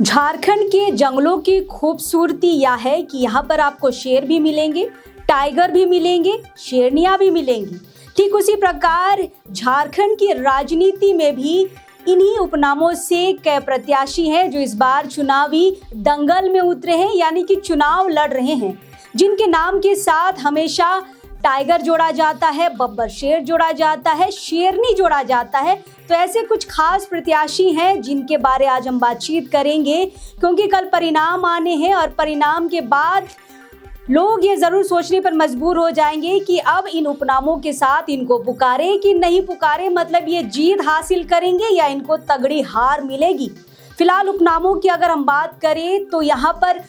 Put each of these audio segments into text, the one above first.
झारखंड के जंगलों की खूबसूरती यह है कि यहाँ पर आपको शेर भी मिलेंगे, टाइगर भी मिलेंगे, शेरनियाँ भी मिलेंगी। ठीक उसी प्रकार झारखंड की राजनीति में भी इन्हीं उपनामों से कई प्रत्याशी हैं जो इस बार चुनावी दंगल में उतरे हैं, यानी कि चुनाव लड़ रहे हैं, जिनके नाम के साथ हमेशा टाइगर जोड़ा जाता है, बब्बर शेर जोड़ा जाता है, शेरनी जोड़ा जाता है। तो ऐसे कुछ खास प्रत्याशी हैं जिनके बारे आज हम बातचीत करेंगे, क्योंकि कल परिणाम आने हैं और परिणाम के बाद लोग ये ज़रूर सोचने पर मजबूर हो जाएंगे कि अब इन उपनामों के साथ इनको पुकारे कि नहीं पुकारे, मतलब ये जीत हासिल करेंगे या इनको तगड़ी हार मिलेगी। फिलहाल उपनामों की अगर हम बात करें तो यहाँ पर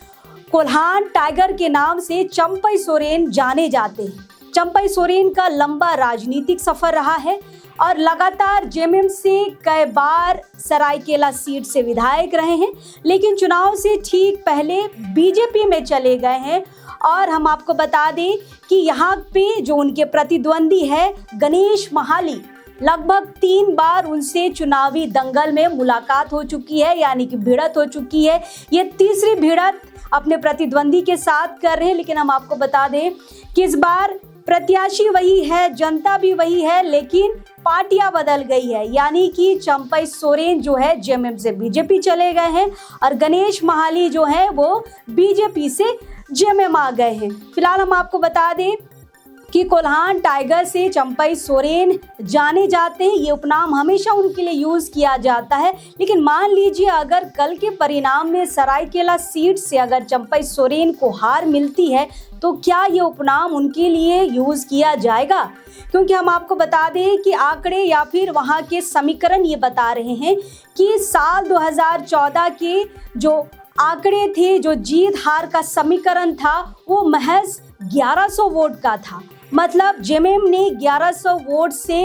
कोल्हान टाइगर के नाम से चंपई सोरेन जाने जाते हैं। चंपई सोरेन का लंबा राजनीतिक सफर रहा है और लगातार जेएमएम से कई बार सरायकेला सीट से विधायक रहे हैं, लेकिन चुनाव से ठीक पहले बीजेपी में चले गए हैं। और हम आपको बता दें कि यहाँ पे जो उनके प्रतिद्वंदी है गणेश महाली, लगभग 3 बार उनसे चुनावी दंगल में मुलाकात हो चुकी है, यानी कि भिड़त हो चुकी है। ये तीसरी भिड़त अपने प्रतिद्वंदी के साथ कर रहे हैं, लेकिन हम आपको बता दें कि इस बार प्रत्याशी वही है, जनता भी वही है, लेकिन पार्टियां बदल गई है। यानी कि चंपई सोरेन जो है जेएमएम से बीजेपी चले गए हैं और गणेश महाली जो है वो बीजेपी से जेएमएम आ गए हैं। फिलहाल हम आपको बता दें कि कोल्हान टाइगर से चंपई सोरेन जाने जाते हैं। ये उपनाम हमेशा उनके लिए यूज़ किया जाता है, लेकिन मान लीजिए अगर कल के परिणाम में सरायकेला सीट से अगर चंपई सोरेन को हार मिलती है तो क्या ये उपनाम उनके लिए यूज़ किया जाएगा? क्योंकि हम आपको बता दें कि आंकड़े या फिर वहाँ के समीकरण ये बता रहे हैं कि साल 2014 के जो आंकड़े थे, जो जीत हार का समीकरण था, वो महज 1100 वोट का था। मतलब जेएमएम ने 1100 वोट से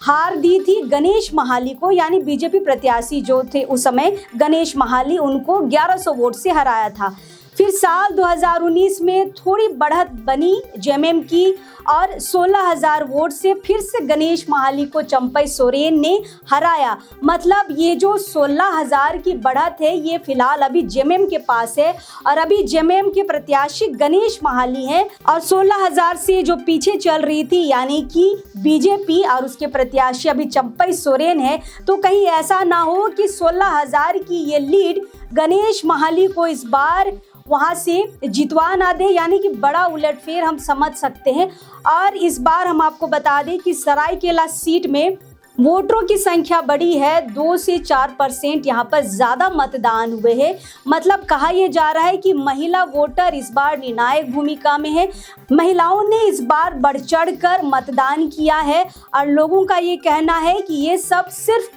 हार दी थी गणेश महाली को, यानी बीजेपी प्रत्याशी जो थे उस समय गणेश महाली, उनको 1100 वोट से हराया था। फिर साल 2019 में थोड़ी बढ़त बनी जेएमएम की और 16,000 वोट से फिर से गणेश महाली को चंपई सोरेन ने हराया। मतलब ये जो 16,000 की बढ़त है ये फिलहाल अभी जेएमएम के पास है और अभी जेएमएम के प्रत्याशी गणेश महाली हैं और 16,000 से जो पीछे चल रही थी यानी कि बीजेपी और उसके प्रत्याशी अभी चंपई सोरेन है। तो कहीं ऐसा ना हो कि 16,000 की ये लीड गणेश महाली को इस बार वहाँ से जितवा ना दे, यानी कि बड़ा उलटफेर हम समझ सकते हैं। और इस बार हम आपको बता दें कि सरायकेला सीट में वोटरों की संख्या बढ़ी है, 2 से 4% यहाँ पर ज़्यादा मतदान हुए हैं। मतलब कहा यह जा रहा है कि महिला वोटर इस बार निर्णायक भूमिका में है। महिलाओं ने इस बार बढ़ चढ़ कर मतदान किया है और लोगों का ये कहना है कि ये सब सिर्फ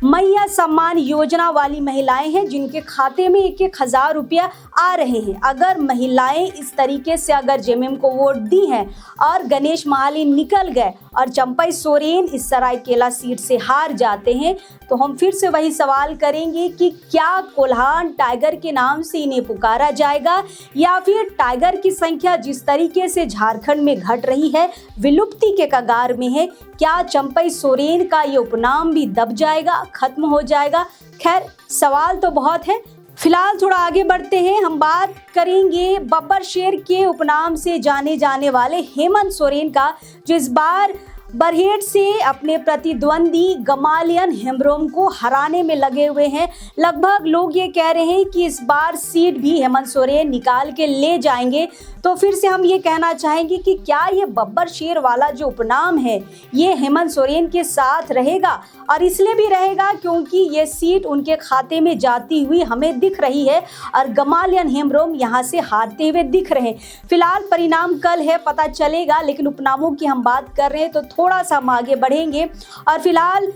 मैया सम्मान योजना वाली महिलाएं हैं जिनके खाते में 1,000 रुपया आ रहे हैं। अगर महिलाएं इस तरीके से अगर जेएमएम को वोट दी हैं और गणेश महाली निकल गए और चंपई सोरेन इस सरायकेला सीट से हार जाते हैं तो हम फिर से वही सवाल करेंगे कि क्या कोल्हान टाइगर के नाम से इन्हें पुकारा जाएगा या फिर टाइगर की संख्या जिस तरीके से झारखंड में घट रही है, विलुप्ति के कगार में है, क्या चंपई सोरेन का ये उपनाम भी दब जाएगा, खत्म हो जाएगा? खैर, सवाल तो बहुत है। फिलहाल थोड़ा आगे बढ़ते हैं, हम बात करेंगे बब्बर शेर के उपनाम से जाने जाने वाले हेमंत सोरेन का, जो इस बार बरहेट से अपने प्रतिद्वंदी गमालियन हेम्ब्रोम को हराने में लगे हुए हैं। लगभग लोग ये कह रहे हैं कि इस बार सीट भी हेमंत सोरेन निकाल के ले जाएंगे। तो फिर से हम ये कहना चाहेंगे कि क्या ये बब्बर शेर वाला जो उपनाम है ये हेमंत सोरेन के साथ रहेगा? और इसलिए भी रहेगा क्योंकि ये सीट उनके खाते में जाती हुई हमें दिख रही है और गमालियन हेम्ब्रोम यहाँ से हारते हुए दिख रहे हैं। फिलहाल परिणाम कल है, पता चलेगा, लेकिन उपनामों की हम बात कर रहे हैं तो थोड़ा सा हम आगे बढ़ेंगे और फिलहाल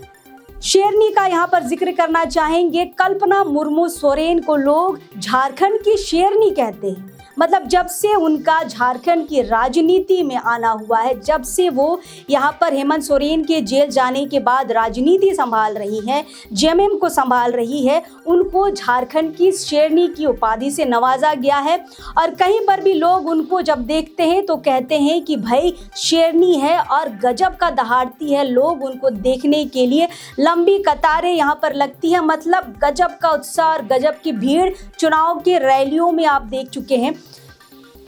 शेरनी का यहाँ पर जिक्र करना चाहेंगे। कल्पना मुर्मू सोरेन को लोग झारखंड की शेरनी कहते हैं। मतलब जब से उनका झारखंड की राजनीति में आना हुआ है, जब से वो यहाँ पर हेमंत सोरेन के जेल जाने के बाद राजनीति संभाल रही है, जेएमएम को संभाल रही है, उनको झारखंड की शेरनी की उपाधि से नवाजा गया है। और कहीं पर भी लोग उनको जब देखते हैं तो कहते हैं कि भाई शेरनी है और गजब का दहाड़ती है। लोग उनको देखने के लिए लंबी कतारें यहाँ पर लगती है, मतलब गजब का उत्साह और गजब की भीड़ चुनाव के रैलियों में आप देख चुके हैं।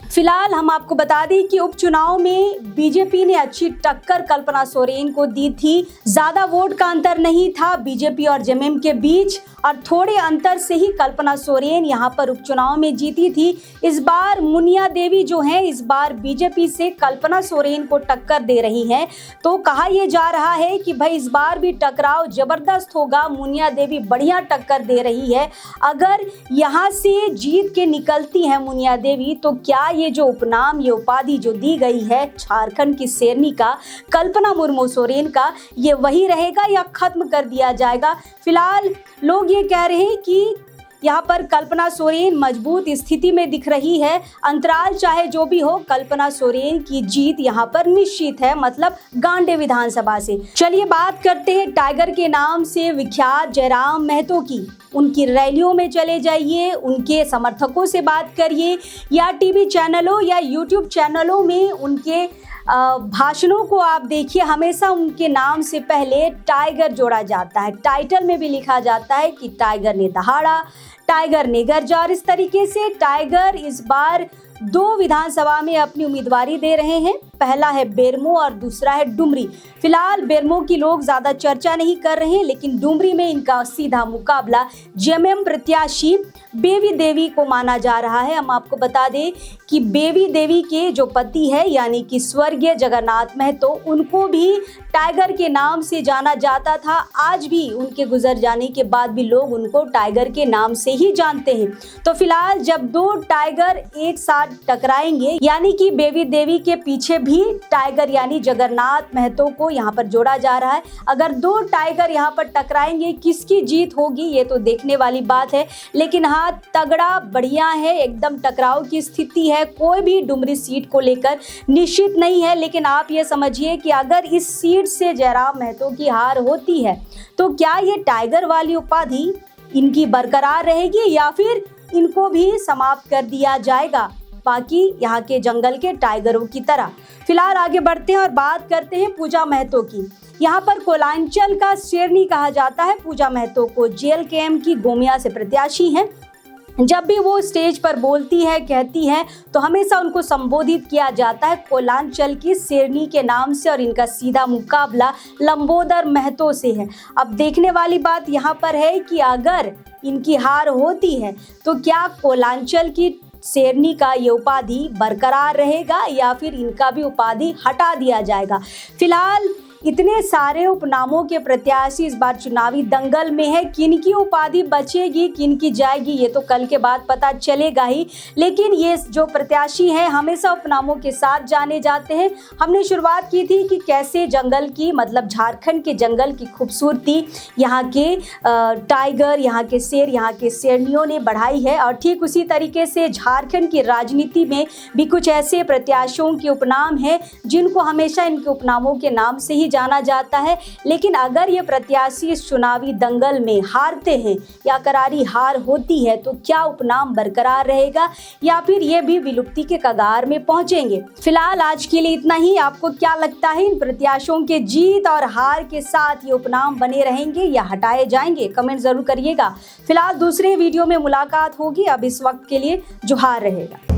फिलहाल हम आपको बता दें कि उपचुनाव में बीजेपी ने अच्छी टक्कर कल्पना सोरेन को दी थी। ज़्यादा वोट का अंतर नहीं था बीजेपी और जेएमएम के बीच, और थोड़े अंतर से ही कल्पना सोरेन यहाँ पर उपचुनाव में जीती थी। इस बार मुनिया देवी जो हैं, इस बार बीजेपी से कल्पना सोरेन को टक्कर दे रही हैं। तो कहा यह जा रहा है कि भाई इस बार भी टकराव जबरदस्त होगा, मुनिया देवी बढ़िया टक्कर दे रही है। अगर यहाँ से जीत के निकलती हैं मुनिया देवी, तो क्या ये जो उपनाम, ये उपाधि जो दी गई है झारखंड की शेरनी का, कल्पना मुर्मू सोरेन का, ये वही रहेगा या खत्म कर दिया जाएगा? फिलहाल लोग ये कह रहे हैं कि यहाँ पर कल्पना सोरेन मजबूत स्थिति में दिख रही है। अंतराल चाहे जो भी हो, कल्पना सोरेन की जीत यहाँ पर निश्चित है, मतलब गांडे विधानसभा से। चलिए बात करते हैं टाइगर के नाम से विख्यात जयराम महतो की। उनकी रैलियों में चले जाइए, उनके समर्थकों से बात करिए, या टीवी चैनलों या यूट्यूब चैनलों में उनके भाषणों को आप देखिए, हमेशा उनके नाम से पहले टाइगर जोड़ा जाता है। टाइटल में भी लिखा जाता है कि टाइगर ने दहाड़ा, टाइगर ने गरजा। और इस तरीके से टाइगर इस बार 2 विधानसभा में अपनी उम्मीदवारी दे रहे हैं। पहला है बेरमो और दूसरा है डुमरी। फिलहाल बेरमो की लोग ज़्यादा चर्चा नहीं कर रहे हैं, लेकिन डुमरी में इनका सीधा मुकाबला जेएमएम प्रत्याशी बेबी देवी को माना जा रहा है। हम आपको बता दें कि बेबी देवी के जो पति है, यानी कि स्वर्गीय जगन्नाथ महतो, उनको भी टाइगर के नाम से जाना जाता था। आज भी उनके गुजर जाने के बाद भी लोग उनको टाइगर के नाम से ही जानते हैं। तो फिलहाल जब 2 टाइगर एक साथ टकराएंगे, यानी कि बेबी देवी के पीछे भी टाइगर यानी जगन्नाथ महतो को यहाँ पर जोड़ा जा रहा है। अगर 2 टाइगर यहाँ पर टकराएंगे, किसकी जीत होगी ये तो देखने वाली बात है। लेकिन हाँ, तगड़ा बढ़िया है, एकदम टकराव की स्थिति है। कोई भी डुमरी सीट को लेकर निश्चित नहीं है। लेकिन आप ये समझिए कि अगर इस सीट से जयराम महतो की हार होती है, तो क्या ये टाइगर वाली उपाधि इनकी बरकरार रहेगी या फिर इनको भी समाप्त कर दिया जाएगा, बाकी यहाँ के जंगल के टाइगरों की तरह? फिलहाल आगे बढ़ते हैं और बात करते हैं पूजा महतो की। यहाँ पर कोलांचल का शेरनी कहा जाता है पूजा महतो को। जेल कैंप की गोमिया से प्रत्याशी हैं। जब भी वो स्टेज पर बोलती है, कहती हैं, तो हमेशा उनको संबोधित किया जाता है कोलांचल की शेरनी के नाम से, और इनका सीधा मुकाबला लंबोदर महतो से है। अब देखने वाली बात यहाँ पर है कि अगर इनकी हार होती है, तो क्या कोलांचल की शेरनी का ये उपाधि बरकरार रहेगा या फिर इनका भी उपाधि हटा दिया जाएगा? फिलहाल इतने सारे उपनामों के प्रत्याशी इस बार चुनावी दंगल में है। किन की उपाधि बचेगी, किन की जाएगी, ये तो कल के बाद पता चलेगा ही। लेकिन ये जो प्रत्याशी हैं हमेशा उपनामों के साथ जाने जाते हैं। हमने शुरुआत की थी कि कैसे जंगल की, मतलब झारखंड के जंगल की खूबसूरती यहाँ के टाइगर, यहाँ के शेर, यहाँ के शेरनियों ने बढ़ाई है। और ठीक उसी तरीके से झारखंड की राजनीति में भी कुछ ऐसे प्रत्याशियों के उपनाम हैं जिनको हमेशा इनके उपनामों के नाम से ही जाना जाता है। लेकिन अगर ये प्रत्याशी इस चुनावी दंगल में हारते हैं या करारी हार होती है, तो क्या उपनाम बरकरार रहेगा या फिर ये भी विलुप्ति के कगार में पहुंचेंगे? फिलहाल आज के लिए इतना ही। आपको क्या लगता है, इन प्रत्याशियों के जीत और हार के साथ ये उपनाम बने रहेंगे या हटाए जाएंगे? कमेंट जरूर करिएगा। फिलहाल दूसरे वीडियो में मुलाकात होगी। अब इस वक्त के लिए जोहार रहेगा।